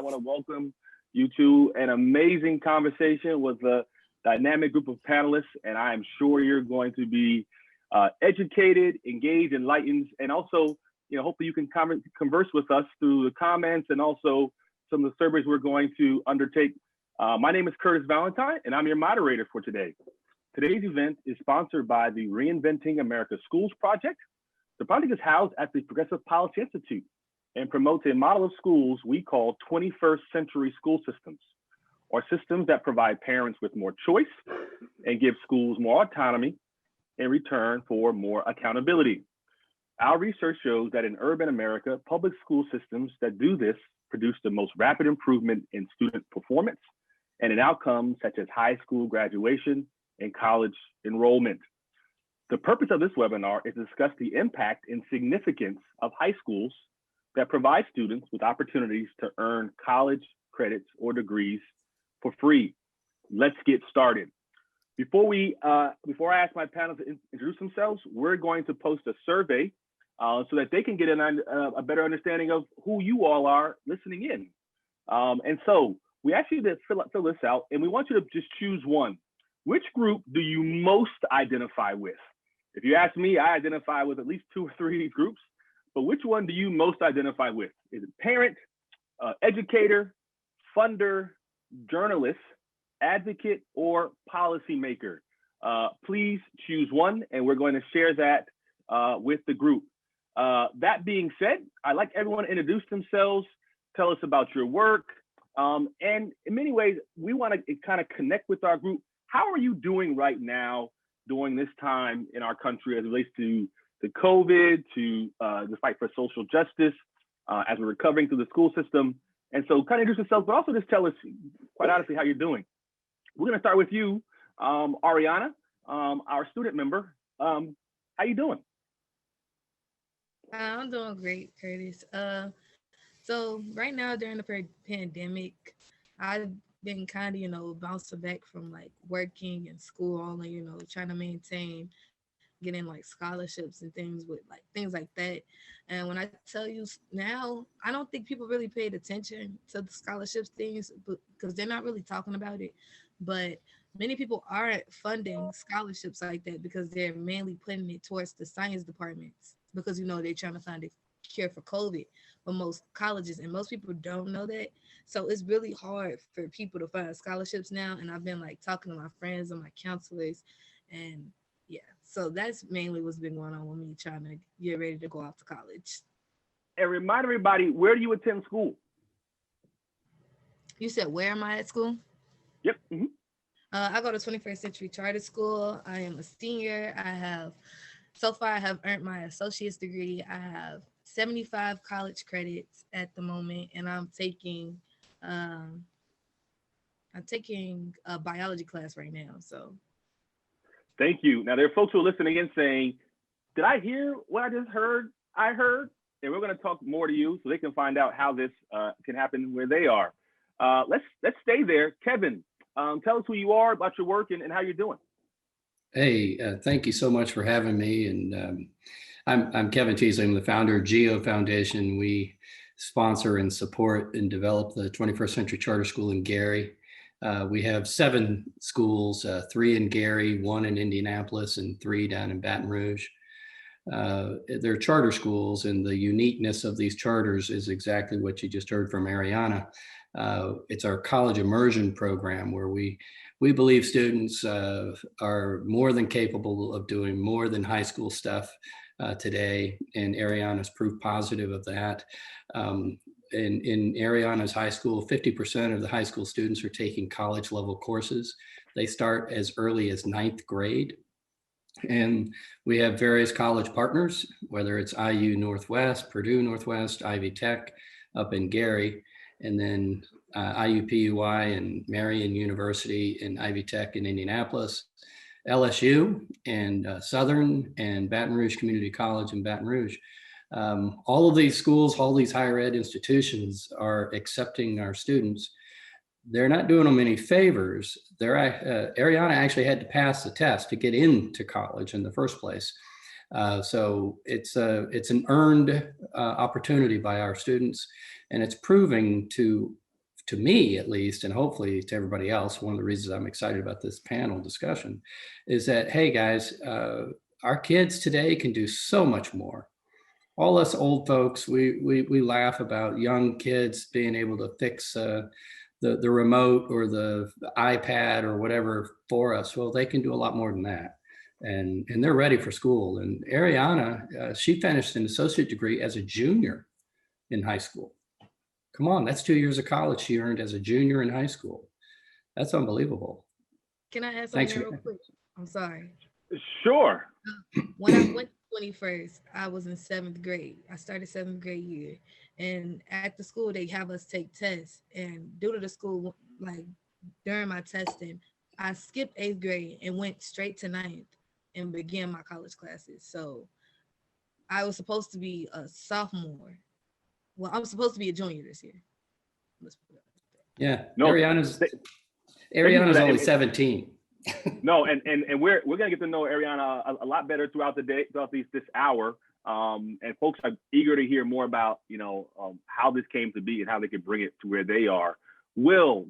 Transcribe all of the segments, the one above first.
I want to welcome you to an amazing conversation with a dynamic group of panelists, and I am sure you're going to be educated, engaged, enlightened, and also, hopefully you can converse with us through the comments and also some of the surveys we're going to undertake. My name is Curtis Valentine, and I'm your moderator for today. Today's event is sponsored by the Reinventing America Schools Project. The project is housed at the Progressive Policy Institute and promotes a model of schools we call 21st century school systems, or systems that provide parents with more choice and give schools more autonomy in return for more accountability. Our research shows that in urban America, public school systems that do this produce the most rapid improvement in student performance and in outcomes such as high school graduation and college enrollment. The purpose of this webinar is to discuss the impact and significance of high schools that provide students with opportunities to earn college credits or degrees for free. Let's get started. Before I ask my panel to introduce themselves, we're going to post a survey so that they can get a better understanding of who you all are listening in. And so we ask you to fill this out, and we want you to just choose one. Which group do you most identify with? If you ask me, I identify with at least 2 or 3 of these groups, but which one do you most identify with? Is it parent, educator, funder, journalist, advocate, or policymaker? Please choose one, and we're going to share that with the group. That being said, I'd like everyone to introduce themselves, tell us about your work, and in many ways, we want to kind of connect with our group. How are you doing right now during this time in our country as it relates to the COVID, to the fight for social justice, as we're recovering through the school system? And so kind of introduce yourself, but also just tell us, quite honestly, how you're doing. We're going to start with you, Arianna, our student member. How you doing? I'm doing great, Curtis. So right now during the pandemic, I've been kind of, bouncing back from like working and school only, trying to maintain getting like scholarships and things like that. And when I tell you now, I don't think people really paid attention to the scholarships things because they're not really talking about it. But many people aren't funding scholarships like that because they're mainly putting it towards the science departments because they're trying to find a cure for COVID for most colleges, and most people don't know that. So it's really hard for people to find scholarships now. And I've been like talking to my friends and my counselors, and yeah, so that's mainly what's been going on with me trying to get ready to go off to college. And remind everybody, where do you attend school? You said, where am I at school? Yep. Mm-hmm. I go to 21st Century Charter School. I am a senior. So far I have earned my associate's degree. I have 75 college credits at the moment, and I'm taking a biology class right now. So thank you. Now there are folks who are listening in saying, did I hear what I just heard? And we're going to talk more to you so they can find out how this can happen where they are. Let's stay there. Kevin, tell us who you are, about your work, and how you're doing. Hey, thank you so much for having me. And I'm Kevin Teasley. I'm the founder of GEO Foundation. We sponsor and support and develop the 21st Century Charter School in Gary. We have 7 schools, 3 in Gary, 1 in Indianapolis, and 3 down in Baton Rouge. They're charter schools, and the uniqueness of these charters is exactly what you just heard from Arianna. It's our college immersion program where we believe students are more than capable of doing more than high school stuff today, and Arianna's proof positive of that. In Arianna's high school, 50% of the high school students are taking college level courses. They start as early as 9th grade. And we have various college partners, whether it's IU Northwest, Purdue Northwest, Ivy Tech up in Gary, and then IUPUI and Marian University and Ivy Tech in Indianapolis, LSU and Southern and Baton Rouge Community College in Baton Rouge. All of these schools, all these higher ed institutions are accepting our students. They're not doing them any favors. Arianna actually had to pass the test to get into college in the first place. So it's an earned opportunity by our students, and it's proving to to me at least, and hopefully to everybody else, one of the reasons I'm excited about this panel discussion is that, hey guys, our kids today can do so much more. All us old folks, we laugh about young kids being able to fix the remote or the iPad or whatever for us. Well, they can do a lot more than that. And they're ready for school. And Arianna, she finished an associate degree as a junior in high school. Come on, that's 2 years of college she earned as a junior in high school. That's unbelievable. Can I add Thanks. something real quick? I'm sorry. Sure. When I went to 21st, I was in 7th grade. I started 7th grade year. And at the school, they have us take tests. And due to the school, like during my testing, I skipped 8th grade and went straight to 9th and began my college classes. So I was supposed to be a sophomore. Well, I'm supposed to be a junior this year. Yeah. No, Arianna's only 17. No, and we're gonna get to know Arianna a lot better throughout the day, throughout this hour. And folks are eager to hear more about how this came to be and how they can bring it to where they are. Wil,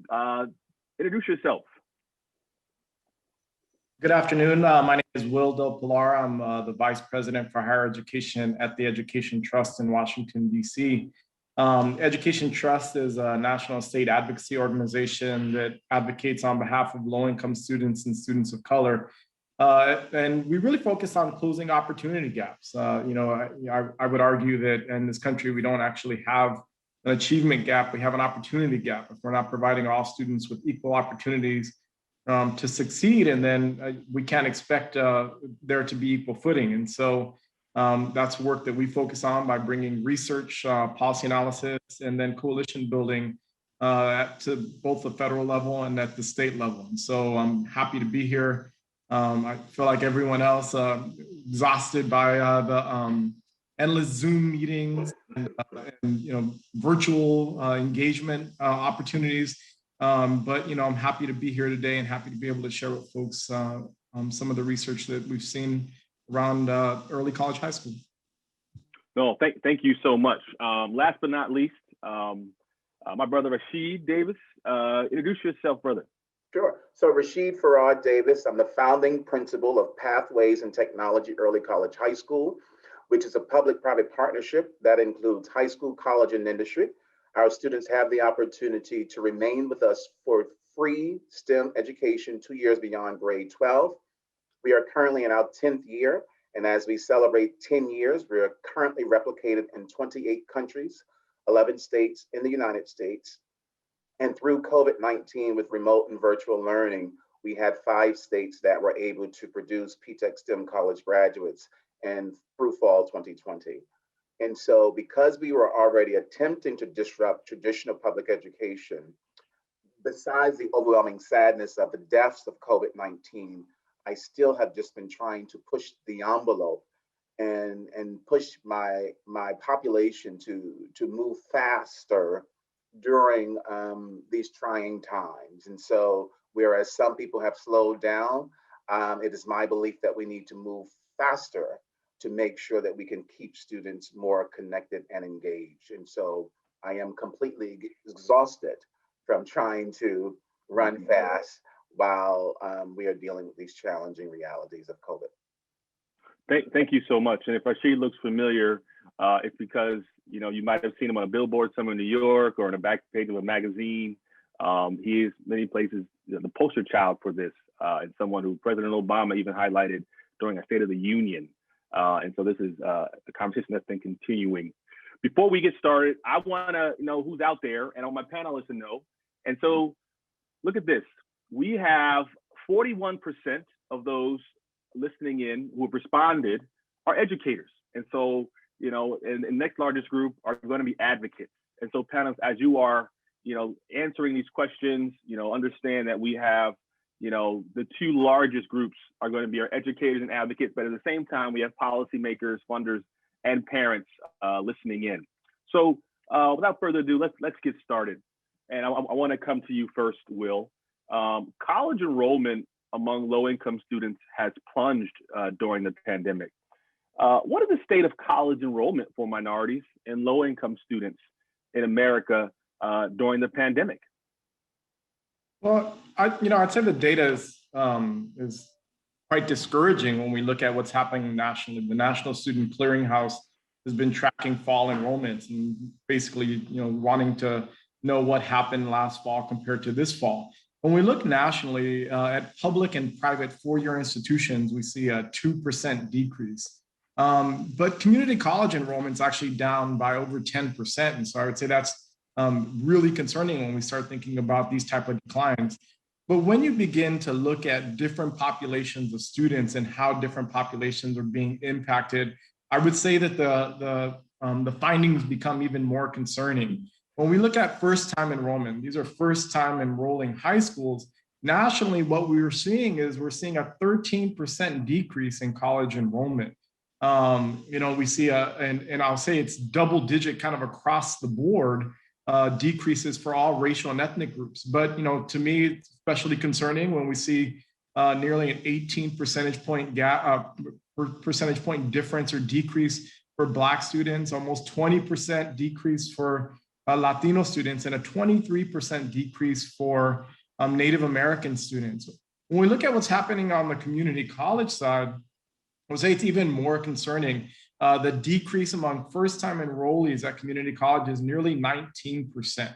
introduce yourself. Good afternoon. My name is Wil Del Pilar. I'm the Vice President for Higher Education at the Education Trust in Washington, D.C. Education Trust is a national state advocacy organization that advocates on behalf of low-income students and students of color. And we really focus on closing opportunity gaps. I would argue that in this country, we don't actually have an achievement gap. We have an opportunity gap if we're not providing all students with equal opportunities to succeed, and then we can't expect there to be equal footing. And so that's work that we focus on by bringing research, policy analysis, and then coalition building to both the federal level and at the state level. And so I'm happy to be here. I feel like everyone else, exhausted by the endless Zoom meetings and virtual engagement opportunities. But I'm happy to be here today and happy to be able to share with folks some of the research that we've seen around early college, high school. No, thank you so much. Last but not least, my brother Rashid Davis. Introduce yourself, brother. Sure. So Rashid Davis, I'm the founding principal of Pathways in Technology Early College High School, which is a public-private partnership that includes high school, college, and industry. Our students have the opportunity to remain with us for free STEM education 2 years beyond grade 12. We are currently in our 10th year, and as we celebrate 10 years, we are currently replicated in 28 countries, 11 states in the United States. And through COVID-19 with remote and virtual learning, we had 5 states that were able to produce PTech STEM college graduates and through fall 2020. And so because we were already attempting to disrupt traditional public education, besides the overwhelming sadness of the deaths of COVID-19, I still have just been trying to push the envelope and push my population to move faster during these trying times. And so whereas some people have slowed down, it is my belief that we need to move faster to make sure that we can keep students more connected and engaged. And so I am completely exhausted from trying to run fast while we are dealing with these challenging realities of COVID. Thank you so much. And if Rashid looks familiar, it's because you might have seen him on a billboard somewhere in New York or on the back page of a magazine. He is many places the poster child for this, and someone who President Obama even highlighted during a State of the Union. And so this is a conversation that's been continuing. Before we get started, I want to know who's out there and I want my panelists to know. And so look at this. We have 41% of those listening in who have responded are educators. And so, and the next largest group are going to be advocates. And so panelists, as you are, answering these questions, understand that we have the 2 largest groups are going to be our educators and advocates, but at the same time, we have policymakers, funders, and parents listening in. So without further ado, let's get started. And I want to come to you first, Wil. College enrollment among low-income students has plunged during the pandemic. What is the state of college enrollment for minorities and low-income students in America during the pandemic? Well, I'd say the data is quite discouraging when we look at what's happening nationally. The National Student Clearinghouse has been tracking fall enrollments and basically, wanting to know what happened last fall compared to this fall. When we look nationally at public and private four-year institutions, we see a 2% decrease. But community college enrollment is actually down by over 10%. And so I would say that's really concerning when we start thinking about these type of declines. But when you begin to look at different populations of students and how different populations are being impacted, I would say that the findings become even more concerning. When we look at first-time enrollment, these are first-time enrolling high schools. Nationally, what we were seeing is we're seeing a 13% decrease in college enrollment. We see and I'll say it's double-digit kind of across the board. Decreases for all racial and ethnic groups. But, to me, it's especially concerning when we see nearly an 18 percentage point gap, percentage point difference or decrease for Black students, almost 20% decrease for Latino students, and a 23% decrease for Native American students. When we look at what's happening on the community college side, I would say it's even more concerning. The decrease among first-time enrollees at community college is nearly 19%.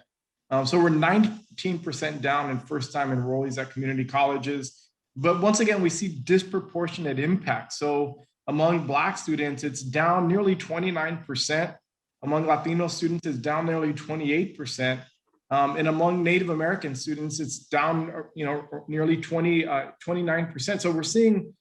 So we're 19% down in first-time enrollees at community colleges. But once again, we see disproportionate impact. So among Black students, it's down nearly 29%. Among Latino students, it's down nearly 28%. And among Native American students, it's down, nearly 29%. So we're seeing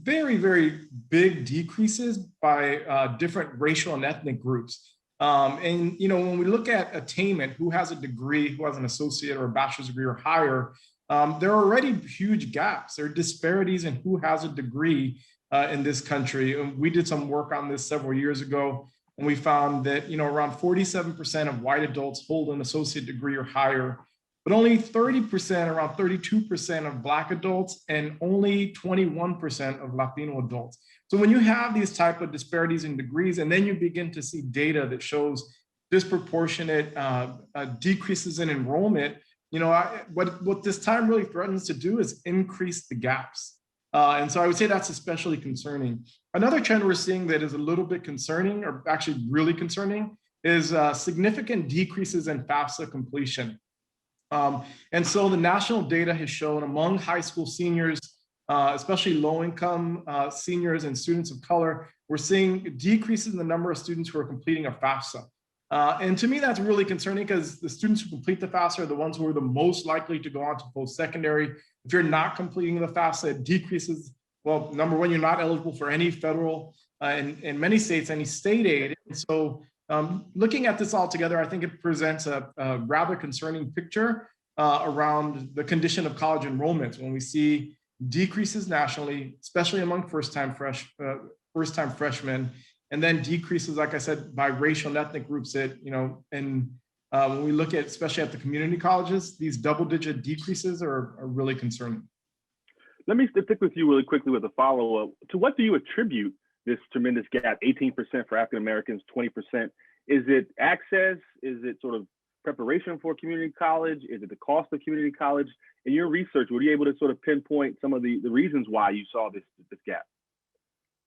very, very big decreases by different racial and ethnic groups. And when we look at attainment, who has a degree, who has an associate or a bachelor's degree or higher, there are already huge gaps. There are disparities in who has a degree in this country. And we did some work on this several years ago, and we found that around 47% of white adults hold an associate degree or higher, but only 30%, around 32% of Black adults, and only 21% of Latino adults. So when you have these type of disparities in degrees, and then you begin to see data that shows disproportionate decreases in enrollment, what this time really threatens to do is increase the gaps. And so I would say that's especially concerning. Another trend we're seeing that is a little bit concerning, or actually really concerning, is significant decreases in FAFSA completion. And so the national data has shown among high school seniors, especially low-income seniors and students of color, we're seeing decreases in the number of students who are completing a FAFSA. And to me, that's really concerning, because the students who complete the FAFSA are the ones who are the most likely to go on to post-secondary. If you're not completing the FAFSA, it decreases. Well, number one, you're not eligible for any federal, in many states, any state aid. And so looking at this all together, I think it presents a rather concerning picture around the condition of college enrollments when we see decreases nationally, especially among first-time freshmen, and then decreases, like I said, by racial and ethnic groups that, when we look at, especially at the community colleges, these double-digit decreases are really concerning. Let me stick with you really quickly with a follow-up. To what do you attribute this tremendous gap, 18% for African Americans, 20%? Is it access? Is it sort of preparation for community college? Is it the cost of community college? In your research, were you able to sort of pinpoint some of the reasons why you saw this gap?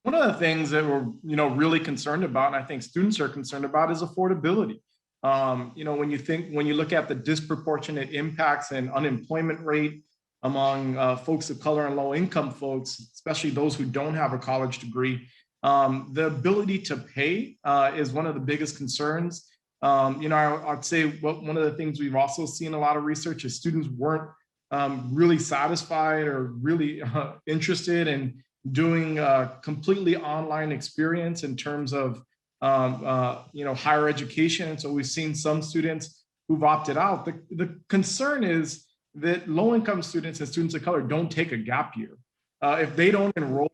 One of the things that we're really concerned about, and I think students are concerned about, is affordability. When you look at the disproportionate impacts and unemployment rate among folks of color and low-income folks, especially those who don't have a college degree, the ability to pay is one of the biggest concerns. I'd say one of the things we've also seen a lot of research is students weren't really satisfied or really interested in doing a completely online experience in terms of higher education. And so we've seen some students who've opted out. The concern is that low-income students and students of color don't take a gap year. If they don't enroll,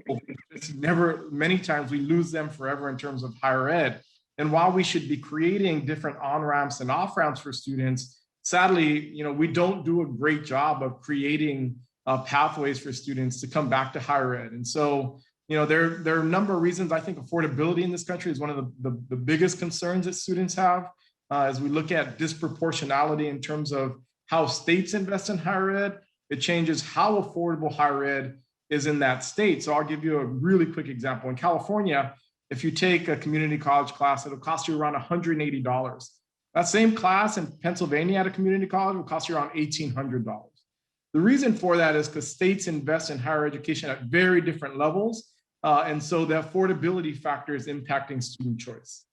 many times we lose them forever in terms of higher ed. And while we should be creating different on-ramps and off-ramps for students, sadly, we don't do a great job of creating pathways for students to come back to higher ed. And so, there are a number of reasons. I think affordability in this country is one of the biggest concerns that students have as we look at disproportionality in terms of how states invest in higher ed. It changes how affordable higher ed is in that state. So I'll give you a really quick example. In California, if you take a community college class, it'll cost you around $180. That same class in Pennsylvania at a community college will cost you around $1,800. The reason for that is because states invest in higher education at very different levels. And so the affordability factor is impacting student choice.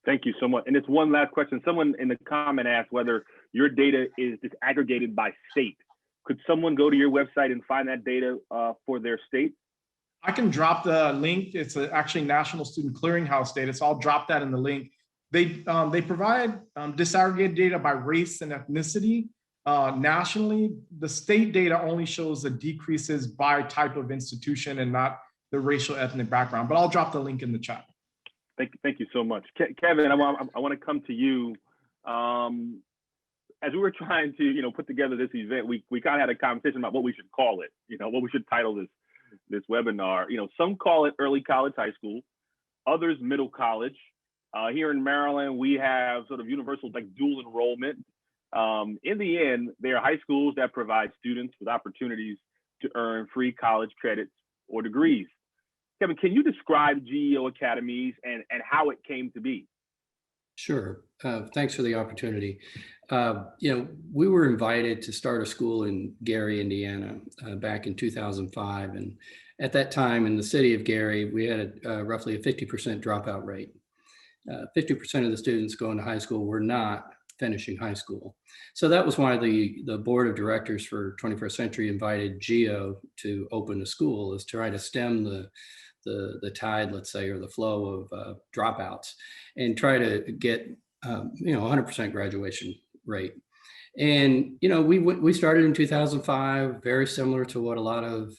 Thank you so much. And it's one last question. Someone in the comment asked whether your data is disaggregated by state. Could someone go to your website and find that data for their state? I can drop the link. It's actually National Student Clearinghouse data, so I'll drop that in the link. They provide disaggregated data by race and ethnicity. Nationally, the state data only shows the decreases by type of institution and not the racial ethnic background, but I'll drop the link in the chat. Thank you so much. Kevin, I want to come to you. As we were trying to, put together this event, we kind of had a conversation about what we should call it, what we should title this webinar. Some call it early college high school, others middle college. Here in Maryland, we have sort of universal like dual enrollment. In the end, they are high schools that provide students with opportunities to earn free college credits or degrees. Kevin, can you describe GEO Academies and how it came to be? Sure. Thanks for the opportunity. We were invited to start a school in Gary, Indiana, back in 2005. And at that time in the city of Gary, we had roughly a 50% dropout rate. 50% of the students going to high school were not finishing high school. So that was why the board of directors for 21st Century invited GEO to open a school, is to try to stem the tide, let's say, or the flow of dropouts, and try to get 100% graduation rate. And we started in 2005, very similar to what a lot of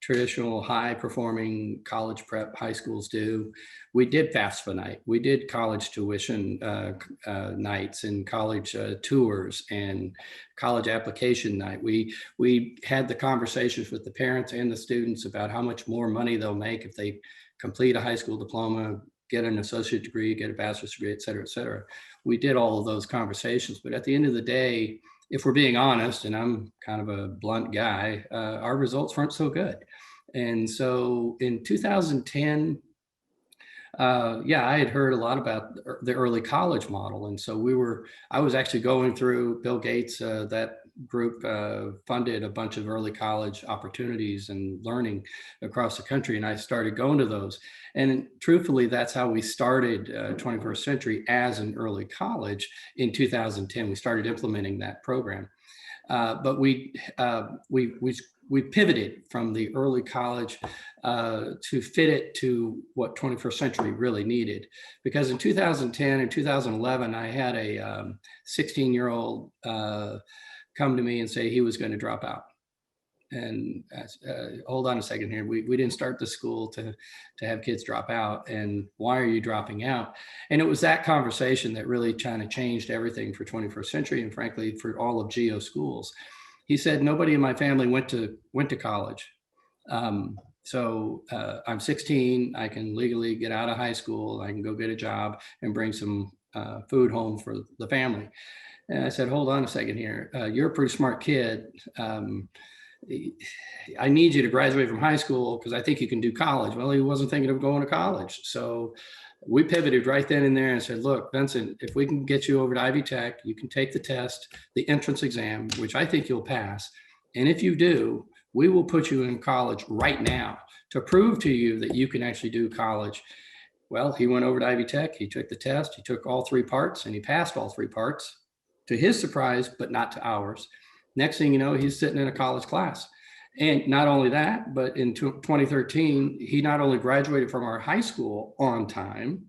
traditional high performing college prep high schools do. We did FAFSA night, we did college tuition nights and college tours and college application night. We had the conversations with the parents and the students about how much more money they'll make if they complete a high school diploma, get an associate degree, get a bachelor's degree, et cetera, et cetera. We did all of those conversations, but at the end of the day, if we're being honest, and I'm kind of a blunt guy, our results weren't so good. And so in 2010, I had heard a lot about the early college model. And so I was actually going through Bill Gates, that group funded a bunch of early college opportunities and learning across the country. And I started going to those. And truthfully, that's how we started 21st Century as an early college in 2010. We started implementing that program. But we pivoted from the early college to fit it to what 21st Century really needed. Because in 2010 and 2011, I had a 16-year-old come to me and say he was going to drop out. And hold on a second here. We didn't start the school to have kids drop out. And why are you dropping out? And it was that conversation that really kind of changed everything for 21st Century and frankly for all of GEO schools. He said, nobody in my family went to college. So I'm 16. I can legally get out of high school. I can go get a job and bring some food home for the family. And I said, hold on a second here. You're a pretty smart kid. I need you to graduate from high school because I think you can do college. Well, he wasn't thinking of going to college. So we pivoted right then and there and said, look, Vincent, if we can get you over to Ivy Tech, you can take the test, the entrance exam, which I think you'll pass. And if you do, we will put you in college right now to prove to you that you can actually do college. Well, he went over to Ivy Tech, he took the test, he took all three parts, and he passed all three parts to his surprise, but not to ours. Next thing you know, he's sitting in a college class. And not only that, but in 2013, he not only graduated from our high school on time,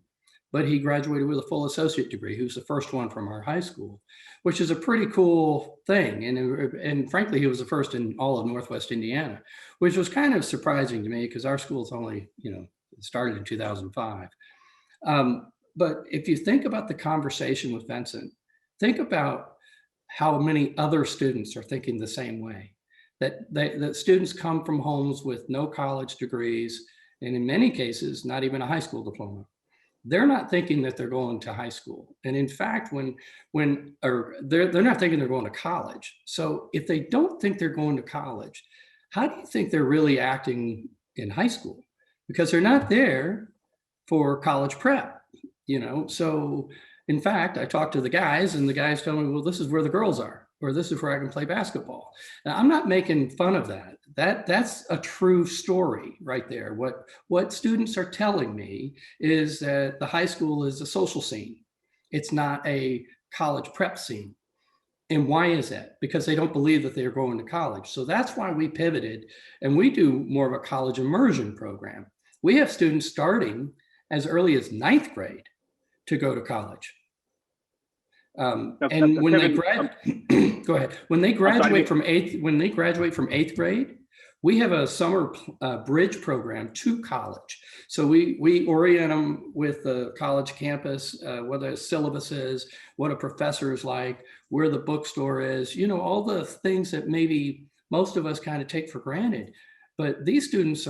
but he graduated with a full associate degree. He was the first one from our high school, which is a pretty cool thing. And frankly, he was the first in all of Northwest Indiana, which was kind of surprising to me because our school's only, started in 2005. But if you think about the conversation with Vincent, think about how many other students are thinking the same way, that students come from homes with no college degrees, and in many cases, not even a high school diploma. they're not thinking that they're going to high school. And in fact, or they're not thinking they're going to college. So if they don't think they're going to college, how do you think they're really acting in high school? Because they're not there for college prep, So in fact, I talked to the guys and the guys tell me, well, this is where the girls are, or this is where I can play basketball. Now, I'm not making fun of that. That's a true story right there. What students are telling me is that the high school is a social scene. It's not a college prep scene. And why is that? Because they don't believe that they're going to college. So that's why we pivoted, and we do more of a college immersion program. We have students starting as early as 9th grade to go to college. And when they graduate, go ahead. When they graduate from eighth grade, we have a summer bridge program to college. So we orient them with the college campus, what the syllabus is, what a professor is like, where the bookstore is, all the things that maybe most of us kind of take for granted. But these students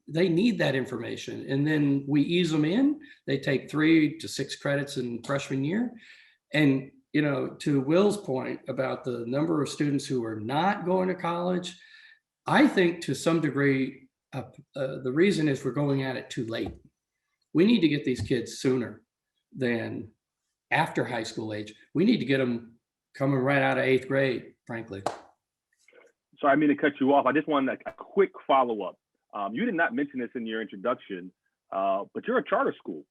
they need that information. And then we ease them in. They take 3 to 6 credits in freshman year. And, to Will's point about the number of students who are not going to college, I think to some degree, the reason is we're going at it too late. We need to get these kids sooner than after high school age. We need to get them coming right out of 8th grade, frankly. Sorry, I mean to cut you off. I just wanted a quick follow-up. You did not mention this in your introduction, but you're a charter school.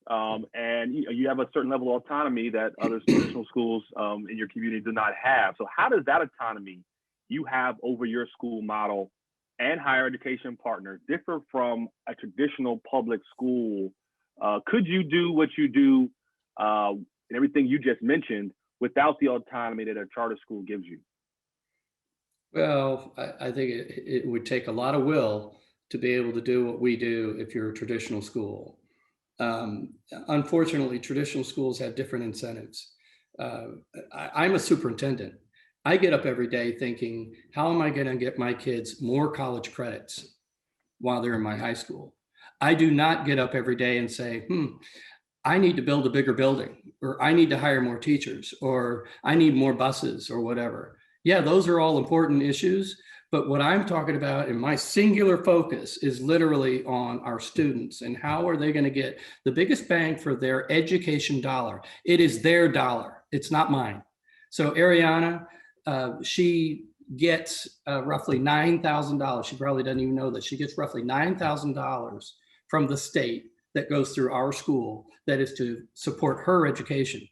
And you have a certain level of autonomy that other traditional schools in your community do not have. So how does that autonomy you have over your school model and higher education partner differ from a traditional public school? Could you do what you do and everything you just mentioned without the autonomy that a charter school gives you? Well, I think it would take a lot of will to be able to do what we do if you're a traditional school. Unfortunately, traditional schools have different incentives. I'm a superintendent. I get up every day thinking, how am I going to get my kids more college credits while they're in my high school? I do not get up every day and say, I need to build a bigger building, or I need to hire more teachers, or I need more buses, or whatever. Yeah, those are all important issues. But what I'm talking about, and my singular focus, is literally on our students and how are they going to get the biggest bang for their education dollar. It is their dollar. It's not mine. So Arianna, she gets roughly $9,000. She probably doesn't even know that. She gets roughly $9,000 from the state that goes through our school that is to support her education.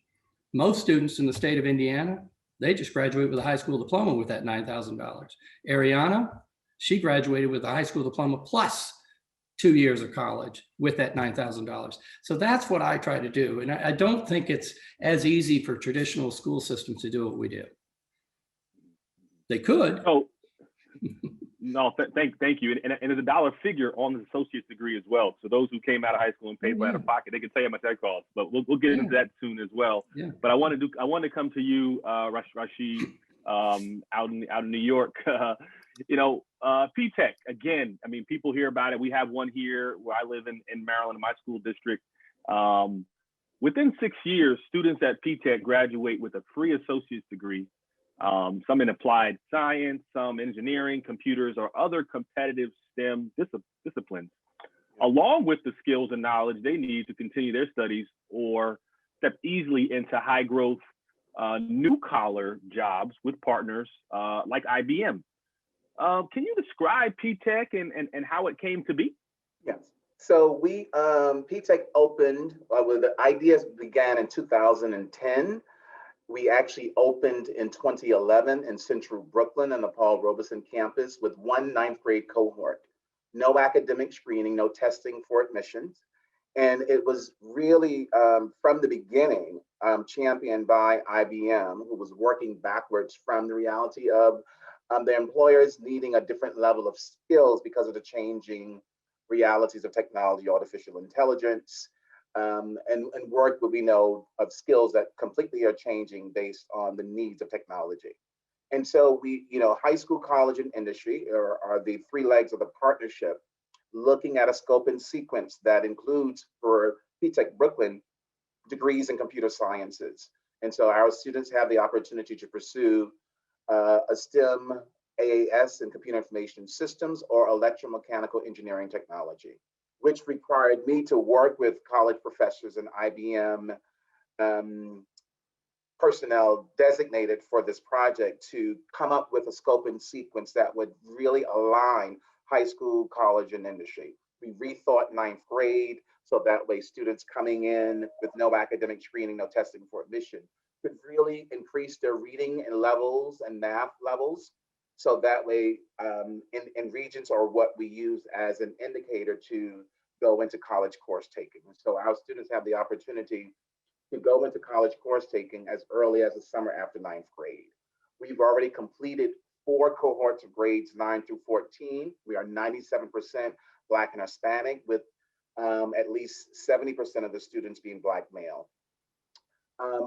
Most students in the state of Indiana, they just graduate with a high school diploma with that $9,000. Arianna, she graduated with a high school diploma plus 2 years of college with that $9,000. So that's what I try to do. And I don't think it's as easy for traditional school systems to do what we do. They could. Oh, no, thank you. And there's a dollar figure on the associate's degree as well. So those who came out of high school and paid for out of pocket, they can tell you how much that costs. But we'll get into that soon as well. Yeah. But I want to come to you, Rashid, out in New York. PTech again. I mean, people hear about it. We have one here where I live in Maryland, in my school district. Within 6 years, students at PTech graduate with a free associate's degree. Some in applied science, some engineering, computers, or other competitive STEM disciplines, along with the skills and knowledge they need to continue their studies or step easily into high growth, new collar jobs with partners like IBM. Can you describe PTech and how it came to be? Yes. So we, PTech opened, the ideas began in 2010. We actually opened in 2011 in Central Brooklyn on the Paul Robeson campus with one 9th grade cohort. No academic screening, no testing for admissions. And it was really, from the beginning, championed by IBM, who was working backwards from the reality of the employers needing a different level of skills because of the changing realities of technology, artificial intelligence, and work where we know of skills that completely are changing based on the needs of technology. And so we, high school, college, and industry are the 3 legs of the partnership, looking at a scope and sequence that includes for PTech Brooklyn degrees in computer sciences. And so our students have the opportunity to pursue a STEM AAS in computer information systems or electromechanical engineering technology, which required me to work with college professors and IBM personnel designated for this project to come up with a scope and sequence that would really align high school, college, and industry. We rethought ninth grade, so that way students coming in with no academic screening, no testing for admission, could really increase their reading and levels and math levels. So that way, in regions are what we use as an indicator to go into college course taking. So our students have the opportunity to go into college course taking as early as the summer after ninth grade. We've already completed 4 cohorts of grades 9 through 14. We are 97% Black and Hispanic, with at least 70% of the students being Black male.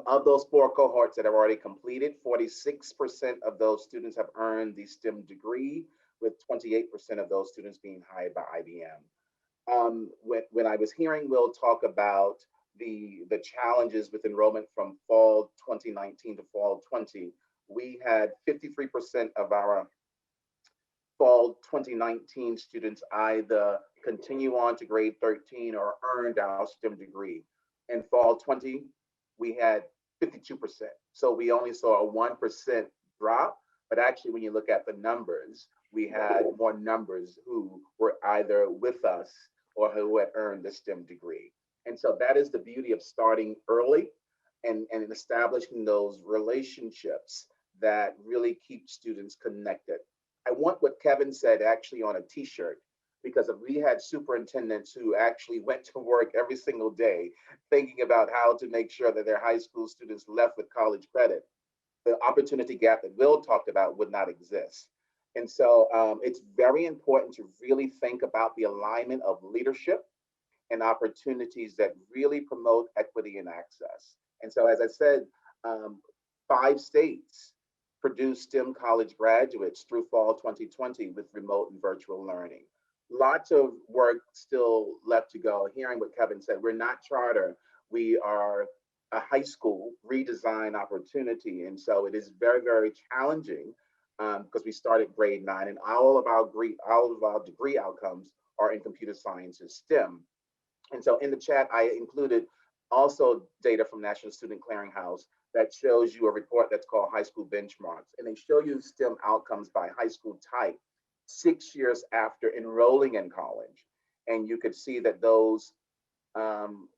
Of those 4 cohorts that have already completed, 46% of those students have earned the STEM degree, with 28% of those students being hired by IBM. When I was hearing Wil talk about the challenges with enrollment from fall 2019 to fall 20, we had 53% of our fall 2019 students either continue on to grade 13 or earned our STEM degree. In fall 20, we had 52%. So we only saw a 1% drop, but actually when you look at the numbers, we had more numbers who were either with us or who had earned the STEM degree. And so that is the beauty of starting early and establishing those relationships that really keep students connected. I want what Kevin said actually on a t-shirt, because if we had superintendents who actually went to work every single day thinking about how to make sure that their high school students left with college credit, the opportunity gap that Wil talked about would not exist. And so it's very important to really think about the alignment of leadership and opportunities that really promote equity and access. And so, as I said, 5 states produced STEM college graduates through fall 2020 with remote and virtual learning. Lots of work still left to go. Hearing what Kevin said, we're not charter, we are a high school redesign opportunity. And so it is very, very challenging because we started grade 9 and all of our degree outcomes are in computer sciences, STEM. And so in the chat, I included also data from National Student Clearinghouse that shows you a report that's called High School Benchmarks. And they show you STEM outcomes by high school type 6 years after enrolling in college. And you could see that those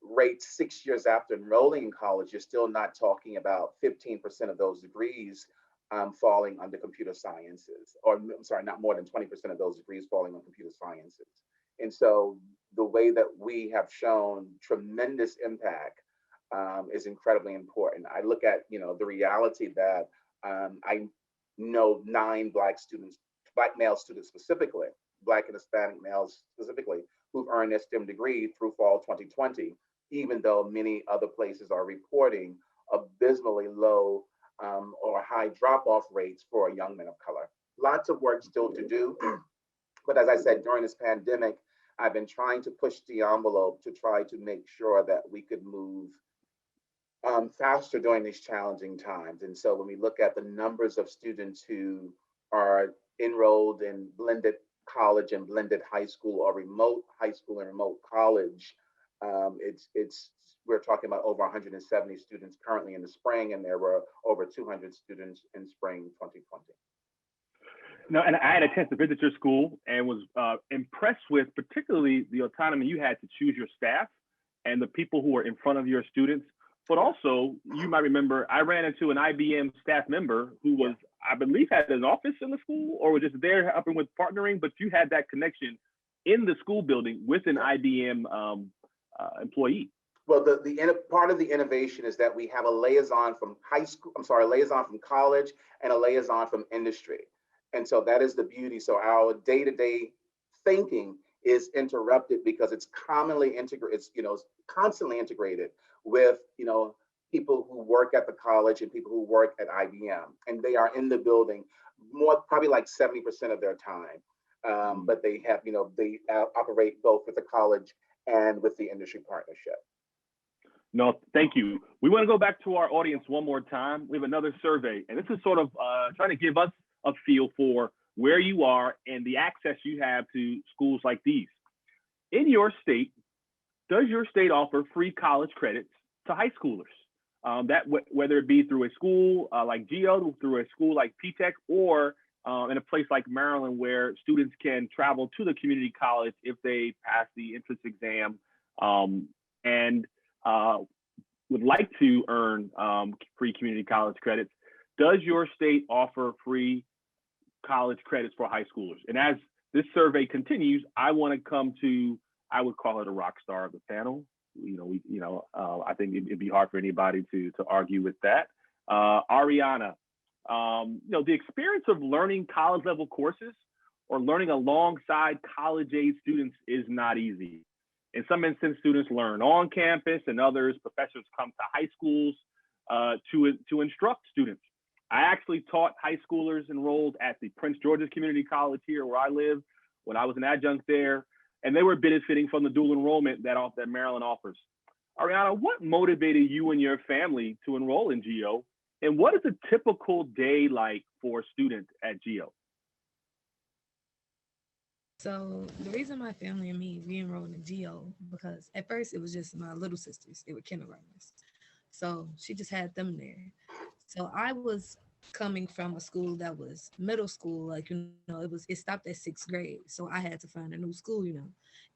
rates 6 years after enrolling in college, you're still not talking about 15% of those degrees falling under computer sciences, or I'm sorry, not more than 20% of those degrees falling on computer sciences. And so the way that we have shown tremendous impact is incredibly important. I look at, the reality that I know 9 Black students, Black male students specifically, Black and Hispanic males specifically, who've earned their STEM degree through fall 2020, even though many other places are reporting abysmally low or high drop-off rates for young men of color. Lots of work still to do. But as I said, during this pandemic, I've been trying to push the envelope to try to make sure that we could move faster during these challenging times. And so when we look at the numbers of students who are enrolled in blended college and blended high school or remote high school and remote college, we're talking about over 170 students currently in the spring, and there were over 200 students in spring 2020. No, and I had a chance to visit your school and was impressed with particularly the autonomy you had to choose your staff and the people who were in front of your students. But also, you might remember, I ran into an IBM staff member who was, I believe, had an office in the school or was just there helping with partnering, but you had that connection in the school building with an IBM employee. Well, the part of the innovation is that we have a liaison from a liaison from college and a liaison from industry. And so that is the beauty. So our day-to-day thinking is interrupted because it's commonly integrated, it's constantly integrated with, people who work at the college and people who work at IBM. And they are in the building probably like 70% of their time. But they have, they operate both with the college and with the industry partnership. No, thank you. We want to go back to our audience one more time. We have another survey, and this is sort of trying to give us a feel for where you are and the access you have to schools like these. In your state, does your state offer free college credits to high schoolers? Whether it be through a school like GEO, through a school like PTech, or in a place like Maryland where students can travel to the community college if they pass the entrance exam and would like to earn free community college credits. Does your state offer free college credits for high schoolers? And as this survey continues, I want to come to, I would call it a rock star of the panel. I think it'd be hard for anybody to argue with that. Arianna, the experience of learning college level courses or learning alongside college age students is not easy. In some instances, students learn on campus, and others, professors come to high schools to instruct students. I actually taught high schoolers enrolled at the Prince George's Community College here where I live when I was an adjunct there, and they were benefiting from the dual enrollment that Maryland offers. Arianna, what motivated you and your family to enroll in GEO, and what is a typical day like for students at GEO? So the reason my family and me re-enrolled in GEO, because at first it was just my little sisters. They were kindergartners. So she just had them there. So I was coming from a school that was middle school, it stopped at 6th grade. So I had to find a new school,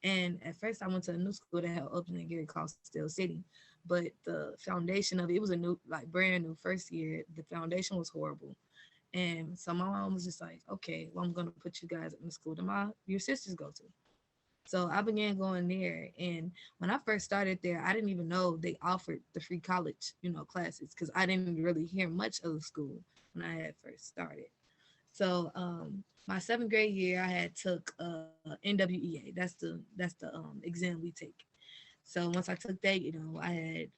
And at first I went to a new school that had opened in Gary called Still City. But the foundation of it was a new, brand new first year. The foundation was horrible. And so my mom was just like, okay, well, I'm going to put you guys in the school that your sisters go to. So I began going there. And when I first started there, I didn't even know they offered the free college, classes, because I didn't really hear much of the school when I had first started. So my 7th grade year, I had took NWEA. That's the exam we take. So once I took that, I had,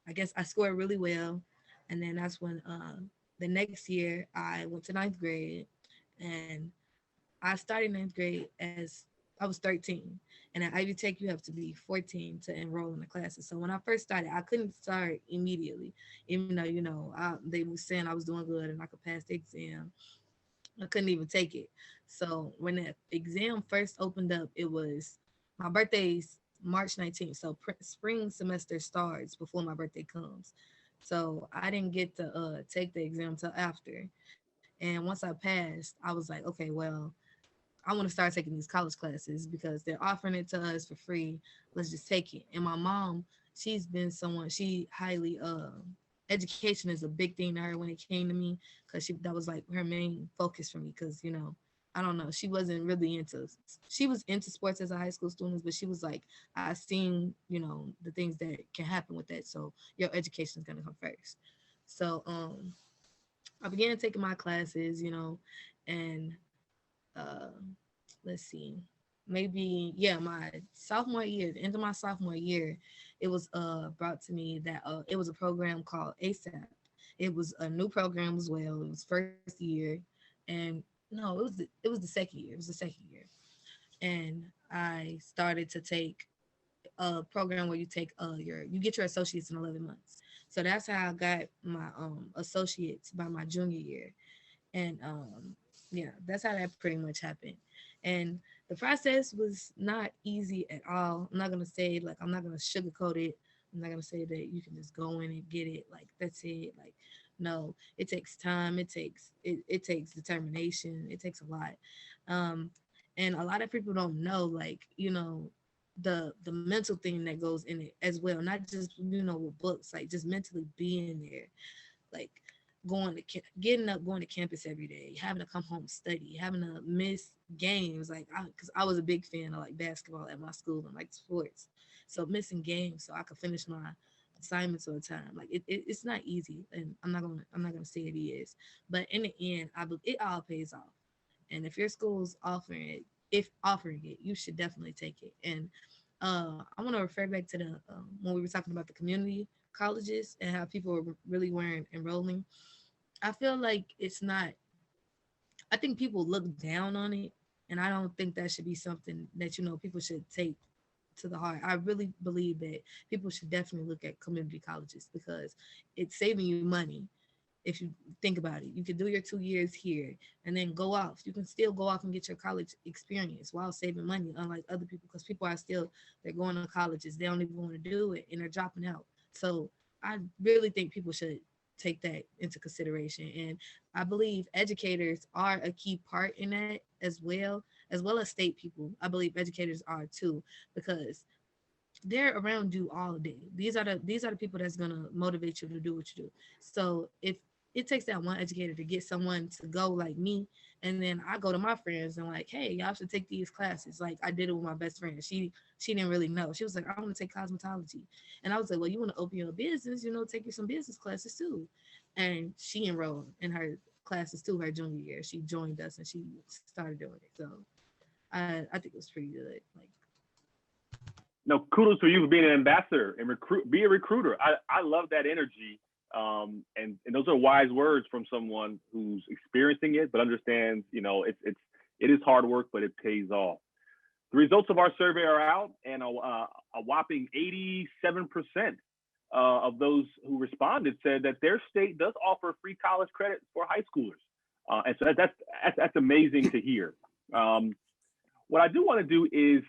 I guess I scored really well. And then that's when the next year I went to 9th grade, and I started 9th grade as I was 13. And at Ivy Tech, you have to be 14 to enroll in the classes. So when I first started, I couldn't start immediately, even though, they were saying I was doing good and I could pass the exam. I couldn't even take it. So when the exam first opened up, it was my birthday's March 19th. So spring semester starts before my birthday comes. So I didn't get to take the exam till after. And once I passed, I was like, okay, well, I want to start taking these college classes because they're offering it to us for free. Let's just take it. And my mom, she's been someone, she highly, education is a big thing to her when it came to me, because that was like her main focus for me. Because, I don't know, she wasn't really she was into sports as a high school student, but she was like, I seen, the things that can happen with that. So your education is going to come first. So I began taking my classes, and uh, let's see, maybe, my sophomore year, the end of my sophomore year, it was brought to me that it was a program called ASAP. It was a new program as well. It was first year, and no, it was the second year. It was the second year, and I started to take a program where you take you get your associates in 11 months. So that's how I got my associates by my junior year. And that's how that pretty much happened. And the process was not easy at all. I'm not gonna say, I'm not gonna sugarcoat it. I'm not gonna say that you can just go in and get it, that's it. No, it takes time. It takes determination. It takes a lot. And a lot of people don't know, the mental thing that goes in it as well. Not just, with books, just mentally being there, like getting up, going to campus every day, having to come home, study, having to miss games, because I was a big fan of basketball at my school and sports, so missing games so I could finish my assignments on time. It's not easy, and I'm not gonna say it is, but in the end, it all pays off. And if your school's offering it, you should definitely take it. And I want to refer back to the when we were talking about the community colleges and how people really weren't enrolling. I feel like it's not. I think people look down on it, and I don't think that should be something that people should take to the heart. I really believe that people should definitely look at community colleges because it's saving you money. If you think about it, you can do your 2 years here and then go off. You can still go off and get your college experience while saving money, unlike other people, because people are still, they're going to colleges, they don't even want to do it, and they're dropping out. So I really think people should take that into consideration. And I believe educators are a key part in that as well as state people. I believe educators are too, because they're around you all day. These are the people that's gonna motivate you to do what you do. So if it takes that one educator to get someone to go like me, and then I go to my friends and like, hey, y'all should take these classes. Like I did it with my best friend. She didn't really know. She was like, I want to take cosmetology, and I was like, well, you want to open your business, take you some business classes too. And she enrolled in her classes too her junior year. She joined us and she started doing it. So I think it was pretty good. Like, No, kudos for you for being an ambassador and be a recruiter. I love that energy. And those are wise words from someone who's experiencing it, but understands, it is hard work, but it pays off. The results of our survey are out, and a whopping 87% of those who responded said that their state does offer free college credit for high schoolers. And so that's amazing to hear. What I do want to do is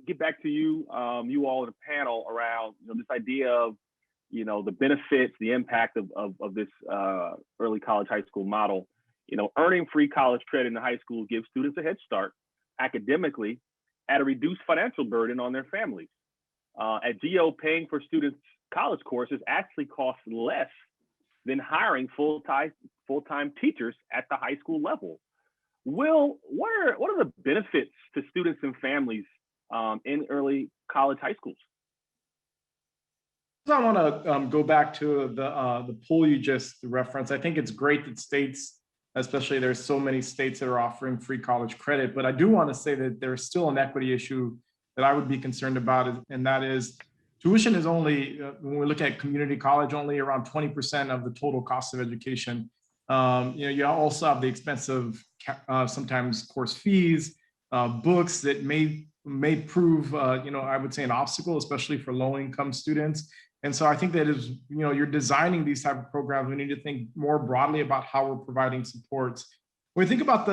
get back to you, you all in the panel around this idea of the benefits, the impact of this early college high school model. Earning free college credit in the high school gives students a head start academically at a reduced financial burden on their families. At GEO, paying for students' college courses actually costs less than hiring full-time teachers at the high school level. Wil, what are the benefits to students and families in early college high schools? I want to go back to the poll you just referenced. I think it's great that states, especially there's so many states that are offering free college credit, but I do want to say that there's still an equity issue that I would be concerned about, and that is tuition is only, when we look at community college, only around 20% of the total cost of education. You also have the expensive, sometimes course fees, books that may prove, I would say an obstacle, especially for low-income students. And so I think that is, you're designing these type of programs, we need to think more broadly about how we're providing supports. When we think about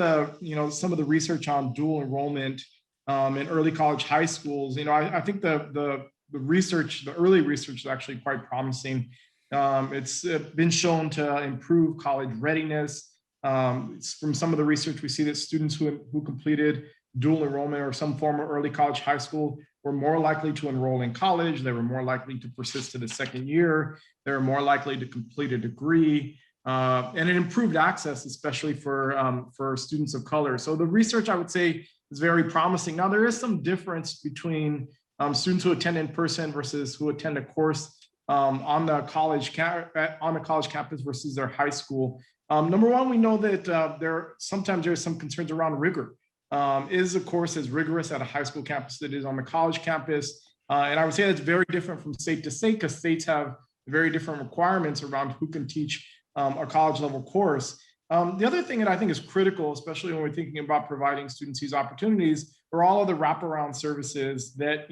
some of the research on dual enrollment in early college high schools, I think the early research is actually quite promising. It's been shown to improve college readiness. From some of the research, we see that students who completed dual enrollment or some form of early college high school were more likely to enroll in college. They were more likely to persist to the second year. They were more likely to complete a degree. And it improved access, especially for students of color. So the research, I would say, is very promising. Now, there is some difference between students who attend in person versus who attend a course on the college campus versus their high school. Number one, we know that sometimes there's some concerns around rigor. Is the course as rigorous at a high school campus that is on the college campus? And I would say that's very different from state to state, because states have very different requirements around who can teach a college level course. The other thing that I think is critical, especially when we're thinking about providing students these opportunities, are all of the wraparound services that